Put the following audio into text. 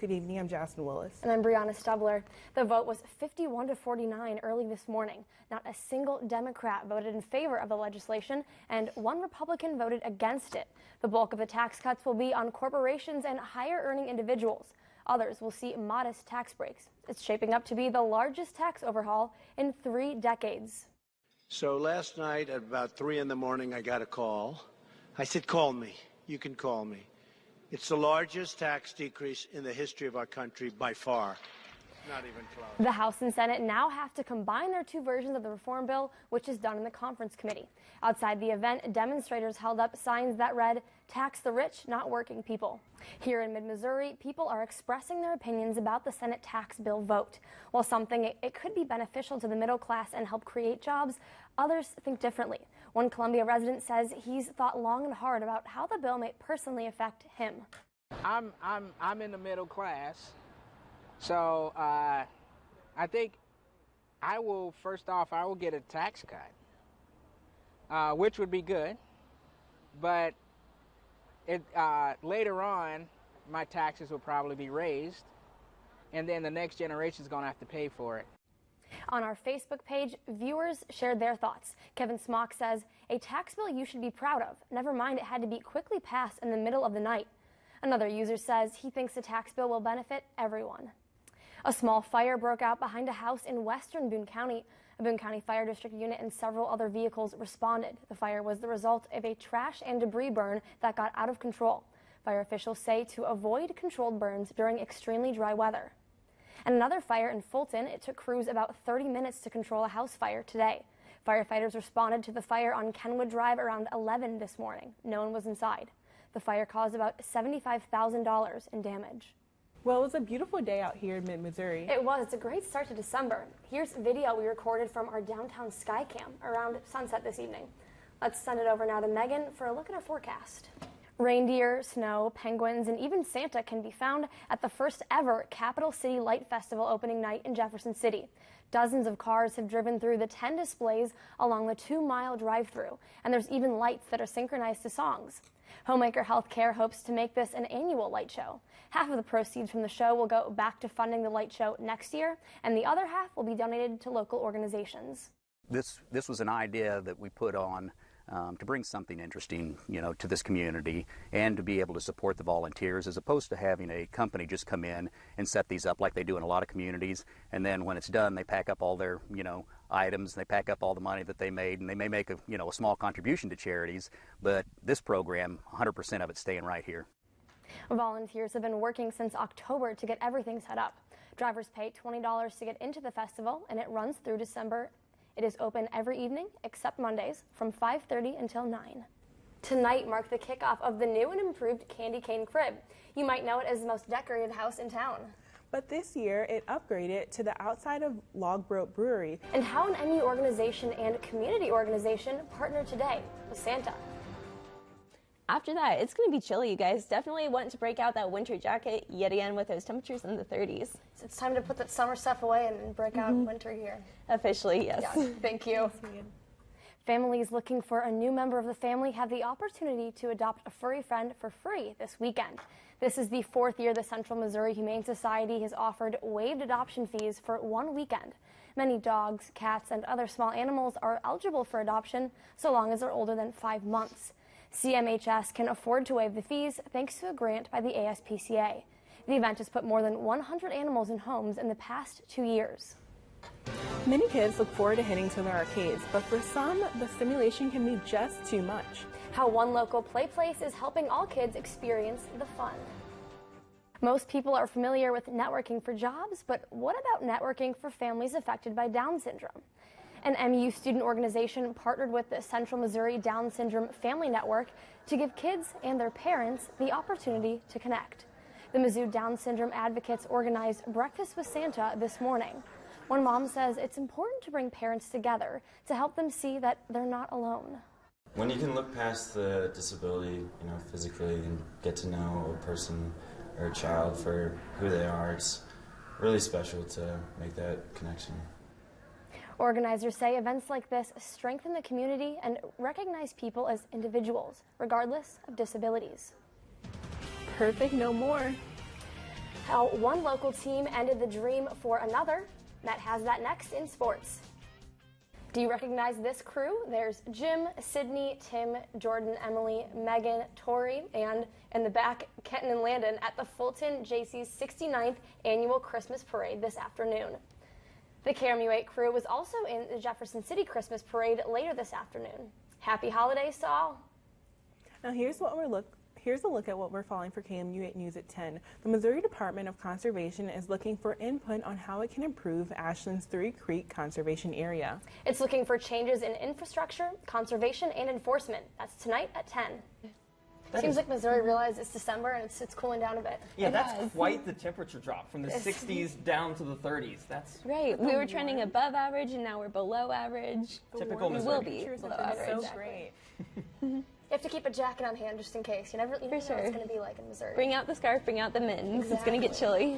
Good evening, I'm Jasmine Willis. And I'm Brianna Stubler. The vote was 51-49 early this morning. Not a single Democrat voted in favor of the legislation, and one Republican voted against it. The bulk of the tax cuts will be on corporations and higher-earning individuals. Others will see modest tax breaks. It's shaping up to be the largest tax overhaul in 3 decades. So last night at about 3 in the morning, I got a call. I said, call me. You can call me. It's the largest tax decrease in the history of our country by far. Not even close. The House and Senate now have to combine their 2 versions of the reform bill, which is done in the conference committee. Outside the event, demonstrators held up signs that read, "Tax the rich, not working people." Here in mid-Missouri, people are expressing their opinions about the Senate tax bill vote. While some think it could be beneficial to the middle class and help create jobs, others think differently. One Columbia resident says he's thought long and hard about how the bill may personally affect him. I'm in the middle class, so I think I will get a tax cut, which would be good, but later on my taxes will probably be raised, and then the next generation is going to have to pay for it. On our Facebook page, viewers shared their thoughts. Kevin Smock says, "A tax bill you should be proud of. Never mind it had to be quickly passed in the middle of the night." Another user says he thinks the tax bill will benefit everyone. A small fire broke out behind a house in western Boone County. A Boone County Fire District unit and several other vehicles responded. The fire was the result of a trash and debris burn that got out of control. Fire officials say to avoid controlled burns during extremely dry weather. And another fire in Fulton, it took crews about 30 minutes to control a house fire today. Firefighters responded to the fire on Kenwood Drive around 11 this morning. No one was inside. The fire caused about $75,000 in damage. Well, it was a beautiful day out here in mid-Missouri. It was. It's a great start to December. Here's video we recorded from our downtown Skycam around sunset this evening. Let's send it over now to Megan for a look at our forecast. Reindeer, snow, penguins, and even Santa can be found at the first ever Capital City Light Festival opening night in Jefferson City. Dozens of cars have driven through the 10 displays along the 2-mile drive-through, and there's even lights that are synchronized to songs. Homemaker Healthcare hopes to make this an annual light show. Half of the proceeds from the show will go back to funding the light show next year, and the other half will be donated to local organizations. This was an idea that we put on to bring something interesting, to this community and to be able to support the volunteers, as opposed to having a company just come in and set these up like they do in a lot of communities. And then when it's done, they pack up all their, items, they pack up all the money that they made, and they may make a small contribution to charities. But this program, 100% of it's staying right here. Volunteers have been working since October to get everything set up. Drivers pay $20 to get into the festival, and it runs through December. It is open every evening except Mondays from 5:30 until 9. Tonight marked the kickoff of the new and improved Candy Cane Crib. You might know it as the most decorated house in town. But this year, it upgraded to the outside of Log Broke Brewery. And how an MU organization and community organization partner today with Santa. After that, it's going to be chilly, you guys. Definitely want to break out that winter jacket yet again with those temperatures in the 30s. So it's time to put that summer stuff away and break out winter gear. Officially, yes. Yeah, thank you. Families looking for a new member of the family have the opportunity to adopt a furry friend for free this weekend. This is the 4th year the Central Missouri Humane Society has offered waived adoption fees for 1 weekend. Many dogs, cats, and other small animals are eligible for adoption so long as they're older than 5 months. CMHS can afford to waive the fees thanks to a grant by the ASPCA. The event has put more than 100 animals in homes in the past 2 years. Many kids look forward to heading to the arcades, but for some, the stimulation can be just too much. How one local play place is helping all kids experience the fun. Most people are familiar with networking for jobs, but what about networking for families affected by Down syndrome? An MU student organization partnered with the Central Missouri Down Syndrome Family Network to give kids and their parents the opportunity to connect. The Mizzou Down Syndrome Advocates organized Breakfast with Santa this morning. One mom says it's important to bring parents together to help them see that they're not alone. When you can look past the disability, physically, and get to know a person or a child for who they are, it's really special to make that connection. Organizers say events like this strengthen the community and recognize people as individuals, regardless of disabilities. Perfect, no more. How one local team ended the dream for another. Matt has that next in sports. Do you recognize this crew? There's Jim, Sydney, Tim, Jordan, Emily, Megan, Tori, and in the back, Kenton and Landon at the Fulton JC's 69th annual Christmas parade this afternoon. The KOMU8 crew was also in the Jefferson City Christmas parade later this afternoon. Happy holidays to all. Now here's a look at what we're following for KOMU8 News at 10. The Missouri Department of Conservation is looking for input on how it can improve Ashland's Three Creek Conservation Area. It's looking for changes in infrastructure, conservation, and enforcement. That's tonight at 10. Seems like Missouri realized it's December and it's cooling down a bit. Yeah, that's quite the temperature drop from the 60s down to the 30s. That's right. We were trending above average and now we're below average. Typical We Missouri. will be below average. So great. You have to keep a jacket on hand just in case. You never know what it's going to be like in Missouri. Bring out the scarf, bring out the mittens. Exactly. It's going to get chilly.